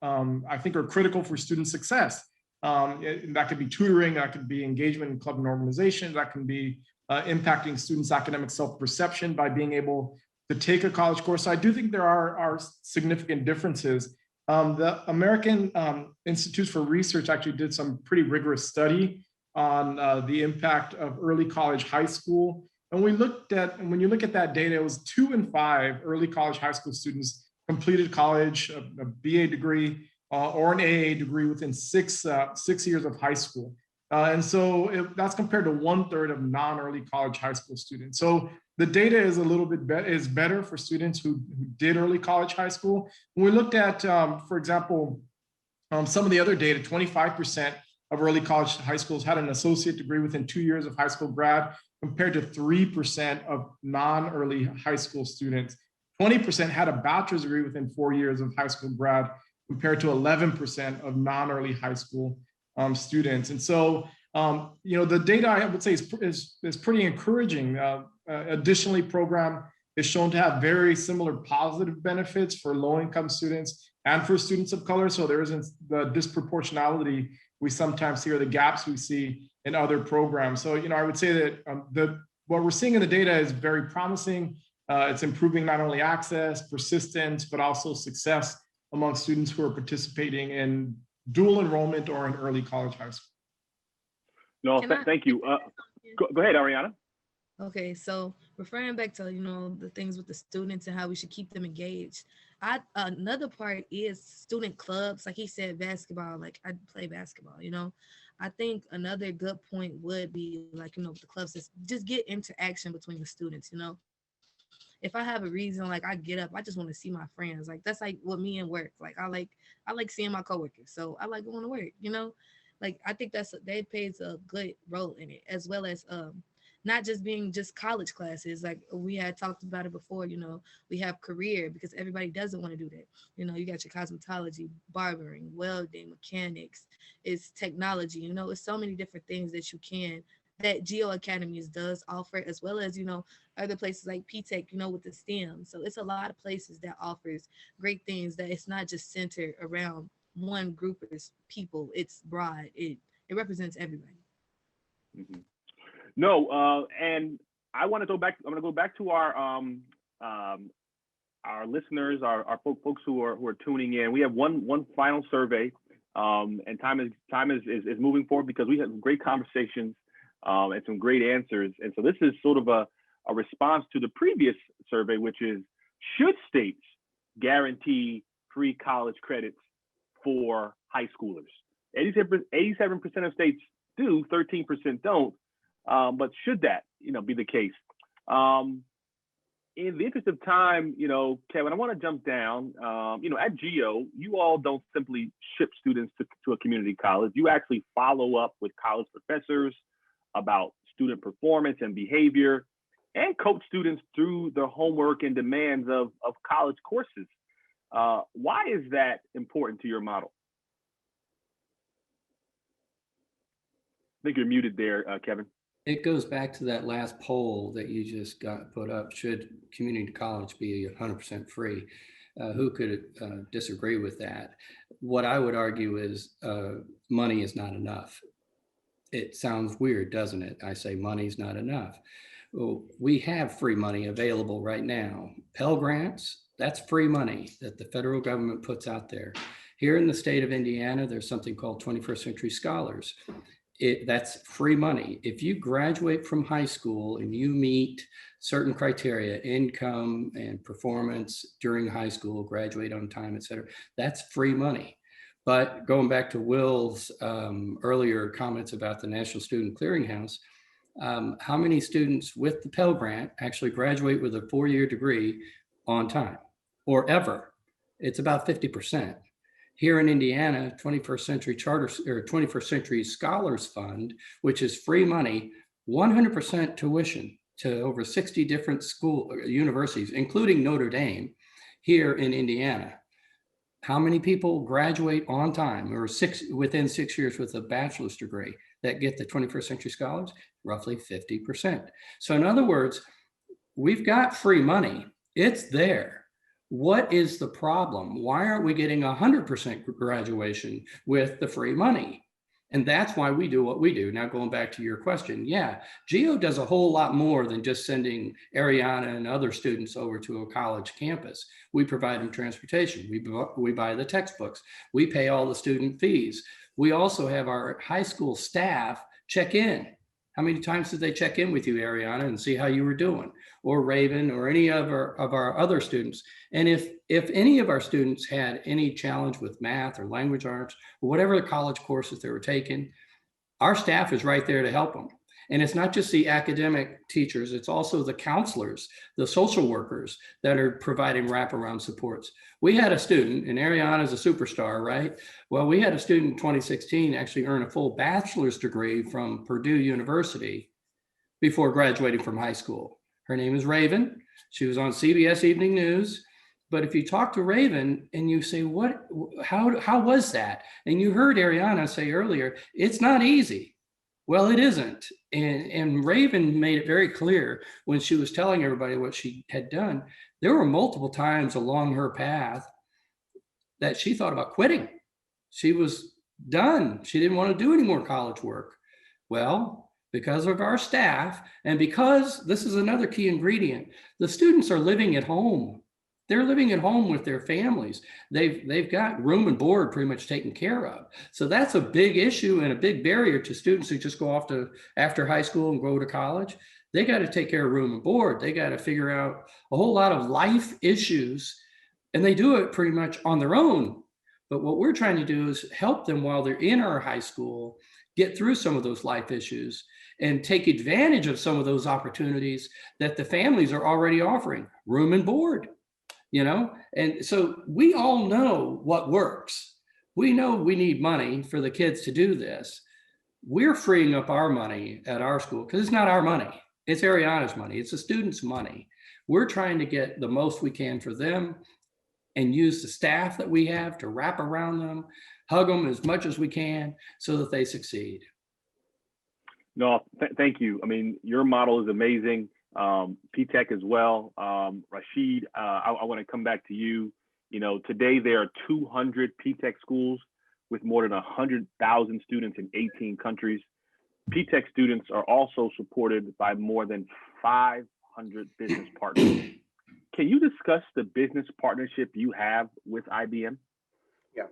I think are critical for student success. That could be tutoring, that could be engagement in club and organizations, that can be impacting students' academic self-perception by being able to take a college course. So I do think there are significant differences. The American Institutes for Research actually did some pretty rigorous study on the impact of early college high school. And when you look at that data, it was 2 in 5 early college high school students completed college, a BA degree or an AA degree within 6 years of high school. And so that's compared to 1/3 of non-early college high school students. So the data is a little bit better for students who did early college high school. When we looked at, for example, some of the other data, 25% of early college high schools had an associate degree within 2 years of high school grad, compared to 3% of non-early high school students. 20% had a bachelor's degree within 4 years of high school grad, compared to 11% of non-early high school students. And so, the data, I would say, is pretty encouraging. Additionally, program is shown to have very similar positive benefits for low-income students and for students of color. So there isn't the disproportionality we sometimes see or the gaps we see in other programs. So, I would say that what we're seeing in the data is very promising. It's improving not only access, persistence, but also success among students who are participating in dual enrollment or in early college high school. No, thank you. Go ahead, Arianna. Okay, so referring back to the things with the students and how we should keep them engaged. Another part is student clubs. Like he said, basketball. Like I play basketball. I think another good point would be like the clubs is just get interaction between the students. If I have a reason, like I get up, I just want to see my friends. Like that's like what me and work. Like I like seeing my coworkers. So I like going to work. Like I think that plays a good role in it, as well as not just being just college classes. Like we had talked about it before, we have career, because everybody doesn't want to do that. You got your cosmetology, barbering, welding, mechanics, it's technology, it's so many different things that GEO Academies does offer, as well as, other places like PTech, with the STEM. So it's a lot of places that offers great things, that it's not just centered around one group of people. It's broad. It represents everybody. Mm-hmm. No, and I want to go back. I'm going to go back to our listeners, our folks who are tuning in. We have one final survey, and time is moving forward, because we had great conversations and some great answers. And so this is sort of a response to the previous survey, which is, should states guarantee free college credits for high schoolers? 87% of states do, 13% don't. But should that, be the case? In the interest of time, Kevin, I want to jump down. At GEO, you all don't simply ship students to a community college. You actually follow up with college professors about student performance and behavior, and coach students through the homework and demands of college courses. Why is that important to your model? I think you're muted there, Kevin. It goes back to that last poll that you just got put up. Should community college be 100% free? Who could disagree with that? What I would argue is money is not enough. It sounds weird, doesn't it? I say money's not enough. Well, we have free money available right now. Pell Grants, that's free money that the federal government puts out there. Here in the state of Indiana, there's something called 21st Century Scholars. That's free money. If you graduate from high school and you meet certain criteria, income and performance during high school, graduate on time, et cetera, that's free money. But going back to Wil's earlier comments about the National Student Clearinghouse, how many students with the Pell Grant actually graduate with a 4-year degree on time, or ever? It's about 50%. Here in Indiana, 21st Century Charter or 21st Century Scholars Fund, which is free money, 100% tuition to over 60 different universities, including Notre Dame, here in Indiana. How many people graduate on time or within 6 years with a bachelor's degree that get the 21st Century Scholars? Roughly 50%. So in other words, we've got free money. It's there. What is the problem? Why aren't we getting 100% graduation with the free money? And that's why we do what we do. Now, going back to your question, yeah, GEO does a whole lot more than just sending Arianna and other students over to a college campus. We provide them transportation. We buy the textbooks. We pay all the student fees. We also have our high school staff check in. How many times did they check in with you, Arianna, and see how you were doing? Or Raven, or any of our other students? And if any of our students had any challenge with math or language arts, or whatever the college courses they were taking, our staff is right there to help them. And it's not just the academic teachers, it's also the counselors, the social workers that are providing wraparound supports. We had a student, and Arianna is a superstar, right? Well, we had a student in 2016 actually earn a full bachelor's degree from Purdue University before graduating from high school. Her name is Raven. She was on CBS Evening News. But if you talk to Raven and you say, how was that? And you heard Arianna say earlier, it's not easy. Well, it isn't. And Raven made it very clear when she was telling everybody what she had done. There were multiple times along her path that she thought about quitting. She was done. She didn't want to do any more college work. Well, because of our staff, and because this is another key ingredient, the students are living at home. They're living at home with their families. They've got room and board pretty much taken care of. So that's a big issue and a big barrier to students who just go off to after high school and go to college. They got to take care of room and board. They got to figure out a whole lot of life issues, and they do it pretty much on their own. But what we're trying to do is help them while they're in our high school, get through some of those life issues and take advantage of some of those opportunities that the families are already offering, room and board, you know? And so we all know what works. We know we need money for the kids to do this. We're freeing up our money at our school because it's not our money. It's Arianna's money. It's the students' money. We're trying to get the most we can for them and use the staff that we have to wrap around them, hug them as much as we can so that they succeed. No, thank you. I mean, your model is amazing. PTech as well. Rashid, I want to come back to you. You know, today there are 200 PTech schools with more than 100,000 students in 18 countries. PTech students are also supported by more than 500 business partners. Can you discuss the business partnership you have with IBM? Yeah.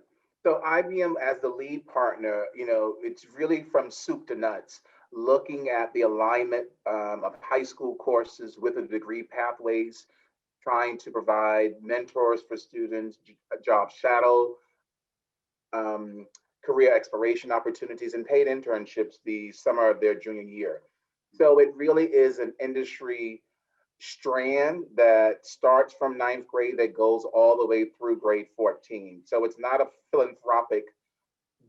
So IBM as the lead partner, you know, it's really from soup to nuts, looking at the alignment of high school courses with the degree pathways, trying to provide mentors for students, job shadow, career exploration opportunities, and paid internships the summer of their junior year. So it really is an industry strand that starts from ninth grade that goes all the way through grade 14. So it's not a philanthropic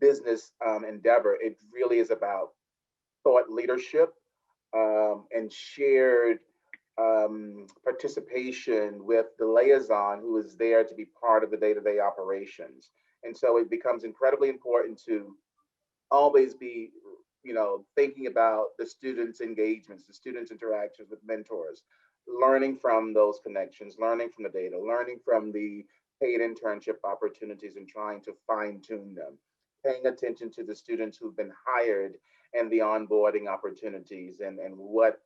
business endeavor. It really is about thought leadership and shared participation with the liaison who is there to be part of the day-to-day operations. And so it becomes incredibly important to always be, you know, thinking about the students' engagements, the students' interactions with mentors, learning from those connections, learning from the data, learning from the paid internship opportunities and trying to fine tune them, paying attention to the students who've been hired and the onboarding opportunities and what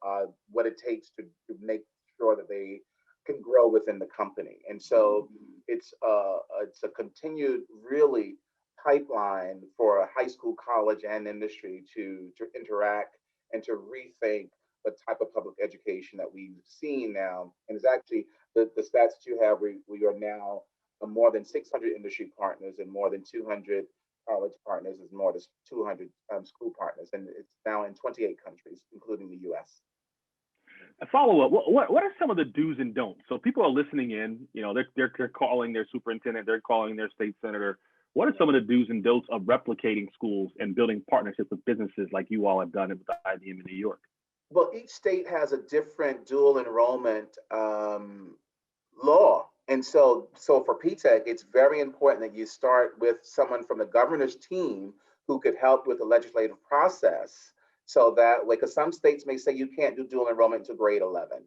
it takes to make sure that they can grow within the company. And so it's a continued really pipeline for high school, college, and industry to interact and to rethink the type of public education that we've seen now. And it's actually the stats that you have, we are now more than 600 industry partners and more than 200 college partners, and more than 200 school partners. And it's now in 28 countries, including the US. A follow-up, what are some of the do's and don'ts? So people are listening in, you know, they're calling their superintendent, they're calling their state senator. What are some of the do's and don'ts of replicating schools and building partnerships with businesses like you all have done it with IBM in New York? Well, each state has a different dual enrollment law. And so for PTech, it's very important that you start with someone from the governor's team who could help with the legislative process. So that way, because some states may say you can't do dual enrollment to grade 11.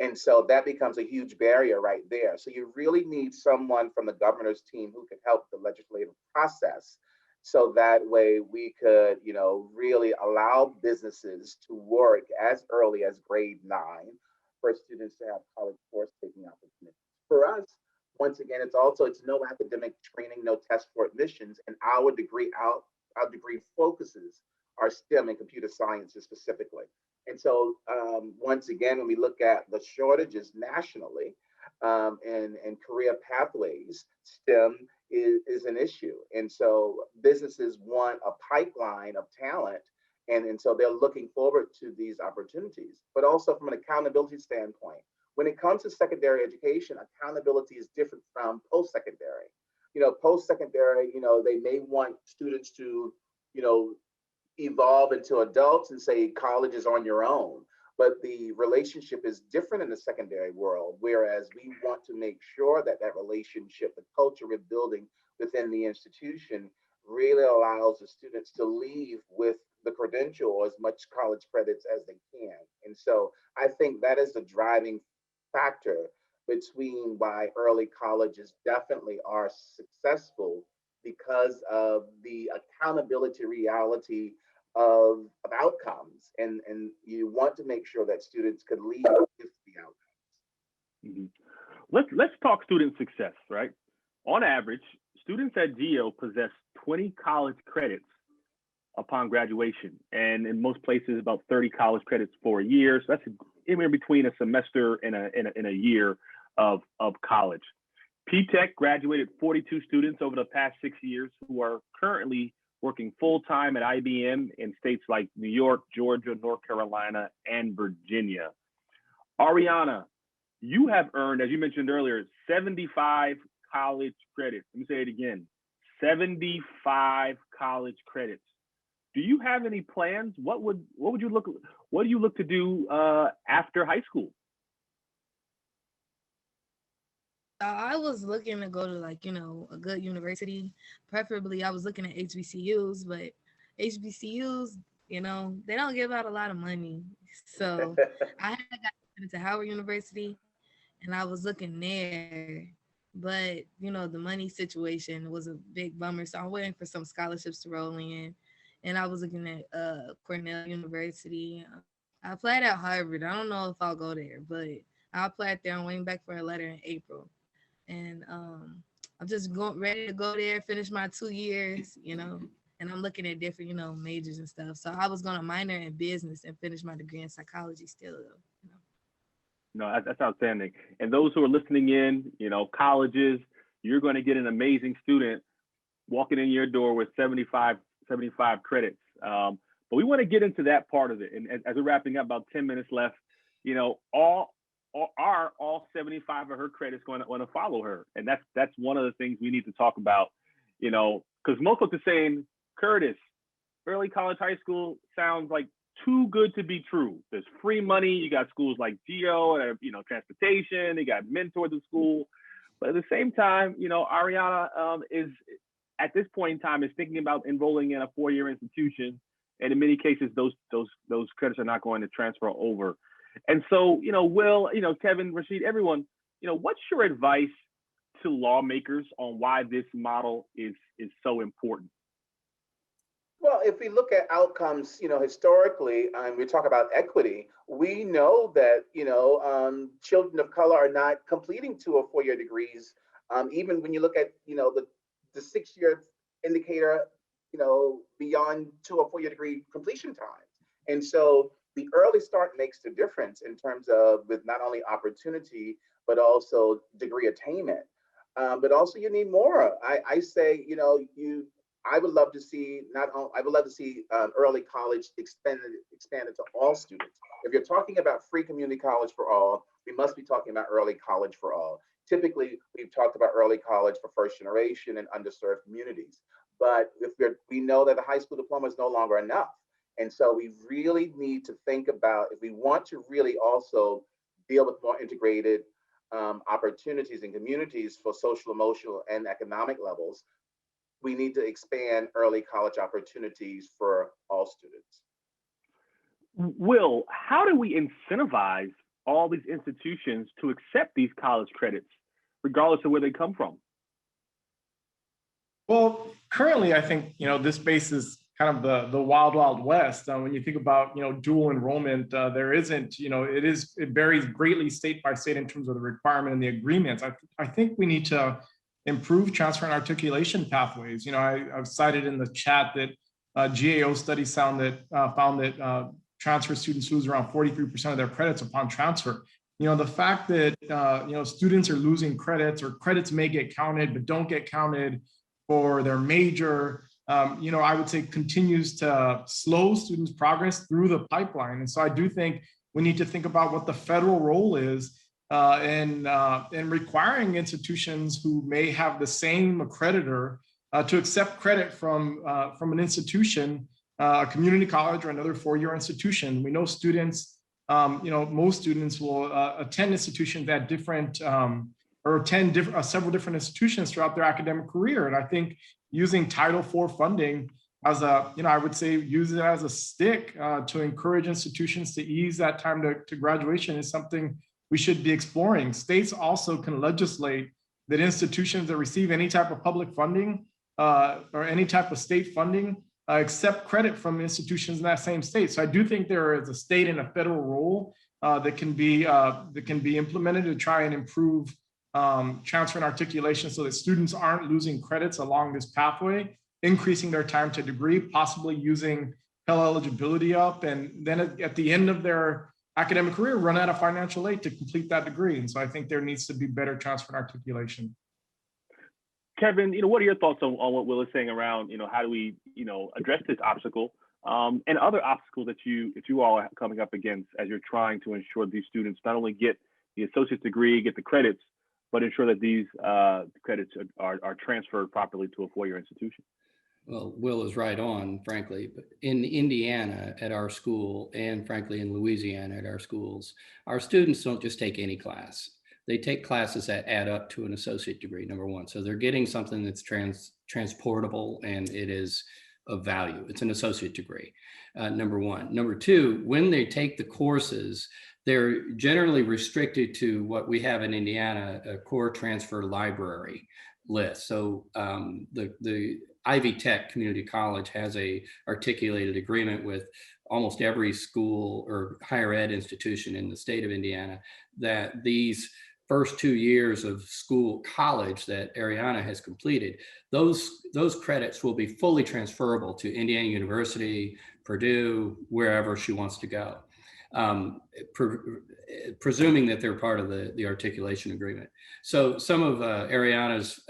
And so that becomes a huge barrier right there. So you really need someone from the governor's team who could help the legislative process. So that way we could, you know, really allow businesses to work as early as grade 9 for students to have college course taking opportunities. For us, once again, it's no academic training, no test for admissions, and our degree focuses are STEM and computer sciences specifically. And so once again, when we look at the shortages nationally and career pathways, STEM is an issue. And so businesses want a pipeline of talent. And so they're looking forward to these opportunities, but also from an accountability standpoint. When it comes to secondary education, accountability is different from post-secondary. You know, post-secondary, you know, they may want students to, you know, evolve into adults and say college is on your own. But the relationship is different in the secondary world, whereas we want to make sure that that relationship, the culture we're building within the institution really allows the students to leave with the credential or as much college credits as they can. And so I think that is the driving factor between why early colleges definitely are successful because of the accountability reality of outcomes. And you want to make sure that students could lead with the outcomes. Mhm. Let's talk student success, right? On average, students at GEO possess 20 college credits upon graduation, and in most places, about 30 college credits for a year. So that's in between a semester and a year of college. PTech graduated 42 students over the past 6 years who are currently working full-time at IBM in states like New York, Georgia, North Carolina, and Virginia. Arianna, you have earned, as you mentioned earlier, 75 college credits. Let me say it again, 75 college credits. Do you have any plans? What do you look to do after high school? I was looking to go to like, a good university. Preferably I was looking at HBCUs, but HBCUs, they don't give out a lot of money. So I had got into Howard University and I was looking there. But, the money situation was a big bummer. So I'm waiting for some scholarships to roll in. And I was looking at Cornell University. I applied at Harvard. I don't know if I'll go there, but I applied there. I'm waiting back for a letter in April. And I'm just ready to go there, finish my 2 years, and I'm looking at different, majors and stuff. So I was going to minor in business and finish my degree in psychology still, though. No, that's outstanding. And those who are listening in, colleges, you're going to get an amazing student walking in your door with 75 credits. But we want to get into that part of it. And as we're wrapping up, about 10 minutes left, all 75 of her credits going to follow her. And that's one of the things we need to talk about, because most folks are saying, Curtis, early college, high school sounds like too good to be true. There's free money. You got schools like GEO, transportation. You got mentors in school. But at the same time, Arianna is at this point in time is thinking about enrolling in a 4-year institution, and in many cases, those credits are not going to transfer over. And so, Wil, Kevin, Rashid, everyone, what's your advice to lawmakers on why this model is so important? Well, if we look at outcomes, historically, and we talk about equity, we know that, children of color are not completing 2 or 4-year degrees. Even when you look at, the 6-year indicator, beyond 2 or 4-year degree completion times. And so the early start makes the difference in terms of with not only opportunity, but also degree attainment. But also you need more. I say, I would love to see early college expanded to all students. If you're talking about free community college for all, we must be talking about early college for all. Typically, we've talked about early college for first generation and underserved communities. But we know that the high school diploma is no longer enough. And so we really need to think about, if we want to really also deal with more integrated opportunities in communities for social, emotional, and economic levels, we need to expand early college opportunities for all students. Wil, how do we incentivize all these institutions to accept these college credits, regardless of where they come from? Well, currently, I think, this space is kind of the wild, wild west. When you think about, dual enrollment, there isn't, it varies greatly state by state in terms of the requirement and the agreements. I think we need to improve transfer and articulation pathways. I've cited in the chat that GAO studies found that transfer students lose around 43% of their credits upon transfer. The fact that, students are losing credits, or credits may get counted, but don't get counted for their major, I would say continues to slow students' progress through the pipeline. And so I do think we need to think about what the federal role is in requiring institutions who may have the same accreditor to accept credit from an institution, a community college or another 4-year institution. We know students, most students will attend institutions at different or attend several different institutions throughout their academic career. And I think using Title IV funding as I would say use it as a stick to encourage institutions to ease that time to graduation is something we should be exploring. States also can legislate that institutions that receive any type of public funding or any type of state funding accept credit from institutions in that same state. So I do think there is a state and a federal role that can be implemented to try and improve transfer and articulation so that students aren't losing credits along this pathway, increasing their time to degree, possibly using Pell eligibility up, and then at the end of their academic career, run out of financial aid to complete that degree. And so I think there needs to be better transfer and articulation. Kevin, what are your thoughts on what Wil is saying around, how do we, address this obstacle and other obstacles that you all are coming up against as you're trying to ensure these students not only get the associate's degree, get the credits, but ensure that these credits are transferred properly to a four-year institution? Well, Wil is right on, frankly, but in Indiana at our school, and frankly in Louisiana at our schools, our students don't just take any class. They take classes that add up to an associate degree, number one. So they're getting something that's transportable and it is of value. It's an associate degree, number one. Number two, when they take the courses, they're generally restricted to what we have in Indiana, a core transfer library list. So the Ivy Tech Community College has a articulated agreement with almost every school or higher ed institution in the state of Indiana that these first 2 years of college that Arianna has completed, those credits will be fully transferable to Indiana University, Purdue, wherever she wants to go, presuming that they're part of the articulation agreement. So some of Arianna's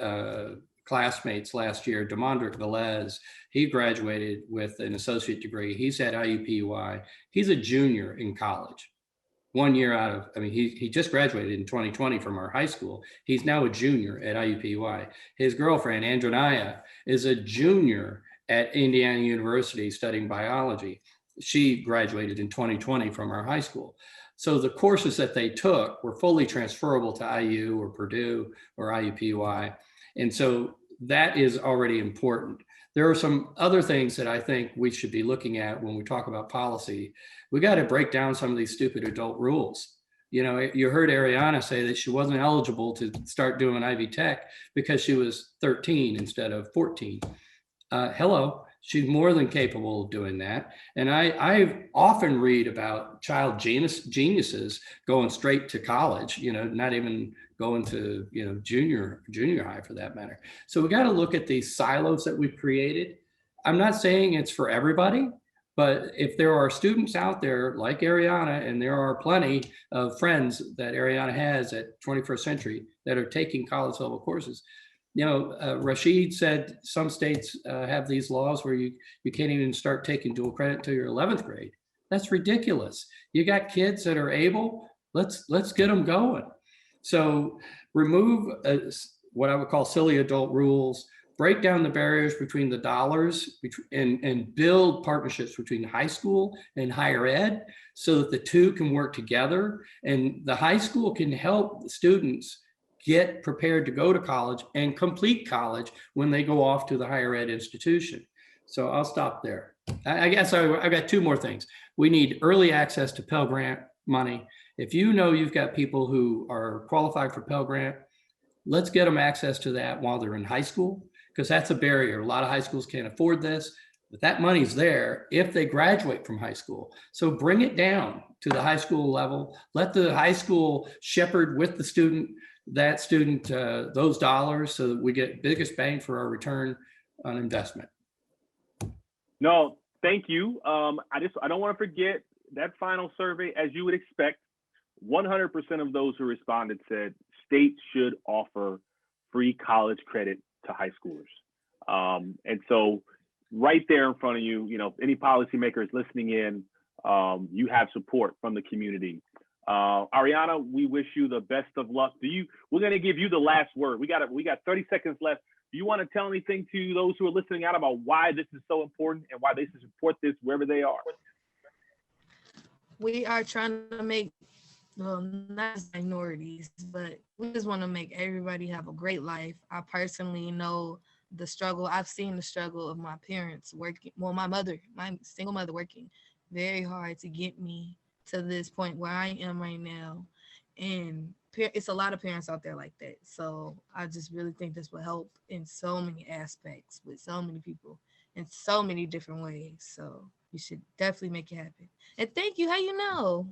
classmates last year, Demondrick Velez, he graduated with an associate degree. He's at IUPUI. He's a junior in college. 1 year out of, he just graduated in 2020 from our high school. He's now a junior at IUPUI. His girlfriend, Andronaya, is a junior at Indiana University studying biology. She graduated in 2020 from our high school. So the courses that they took were fully transferable to IU or Purdue or IUPUI. And so that is already important. There are some other things that I think we should be looking at when we talk about policy. We got to break down some of these stupid adult rules. You heard Arianna say that she wasn't eligible to start doing Ivy Tech because she was 13 instead of 14. Hello, she's more than capable of doing that. And I often read about child geniuses going straight to college, not even going to, junior high for that matter. So we got to look at these silos that we've created. I'm not saying it's for everybody, but if there are students out there like Arianna, and there are plenty of friends that Arianna has at 21st Century that are taking college level courses, Rashid said some states have these laws where you can't even start taking dual credit until your 11th grade. That's ridiculous. You got kids that are able, let's get them going. So remove what I would call silly adult rules, break down the barriers between the dollars and build partnerships between high school and higher ed so that the two can work together, and the high school can help the students get prepared to go to college and complete college when they go off to the higher ed institution. So I'll stop there. I guess I've got two more things. We need early access to Pell Grant money. If you've got people who are qualified for Pell Grant, let's get them access to that while they're in high school, because that's a barrier. A lot of high schools can't afford this, but that money's there if they graduate from high school. So bring it down to the high school level. Let the high school shepherd with the student, those dollars, so that we get biggest bang for our return on investment. No, thank you. I don't want to forget that final survey. As you would expect, 100% of those who responded said states should offer free college credit to high schoolers. And so right there in front of you, any policymakers listening in, you have support from the community. Arianna, we wish you the best of luck. We're going to give you the last word. We got 30 seconds left. Do you want to tell anything to those who are listening out about why this is so important and why they should support this wherever they are? We are trying to make, not minorities, but we just want to make everybody have a great life. I personally know the struggle. I've seen the struggle of my parents working, my single mother working very hard to get me to this point where I am right now. And it's a lot of parents out there like that. So I just really think this will help in so many aspects with so many people in so many different ways. So you should definitely make it happen. And thank you. How you know?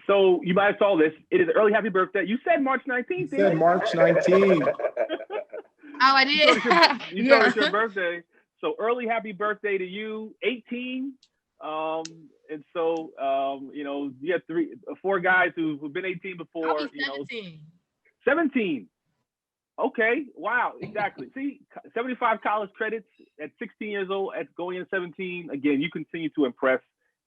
So you might have saw this. It is early happy birthday. You said March 19th. You said March 19th. Oh, I did. You told us your birthday. So early happy birthday to you, 18. And so, you know, you have four guys who've been 18 before. I'll be 17. You know, 17. Okay. Wow. Exactly. See, 75 college credits at 16 years old, at going in 17. Again, you continue to impress.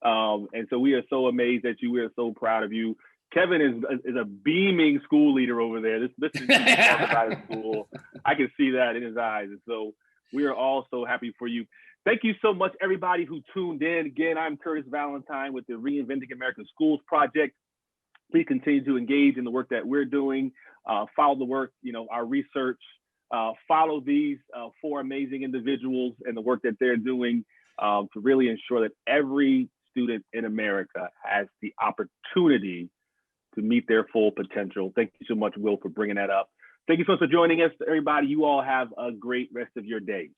And so we are so amazed at you. We are so proud of you. Kevin is a beaming school leader over there. This is talk about his school. I can see that in his eyes. And so we are all so happy for you. Thank you so much, everybody who tuned in. Again, I'm Curtis Valentine with the Reinventing American Schools Project. Please continue to engage in the work that we're doing. Follow the work, you know, our research. Follow these four amazing individuals and the work that they're doing to really ensure that every student in America has the opportunity to meet their full potential. Thank you so much, Wil, for bringing that up. Thank you so much for joining us, everybody. You all have a great rest of your day.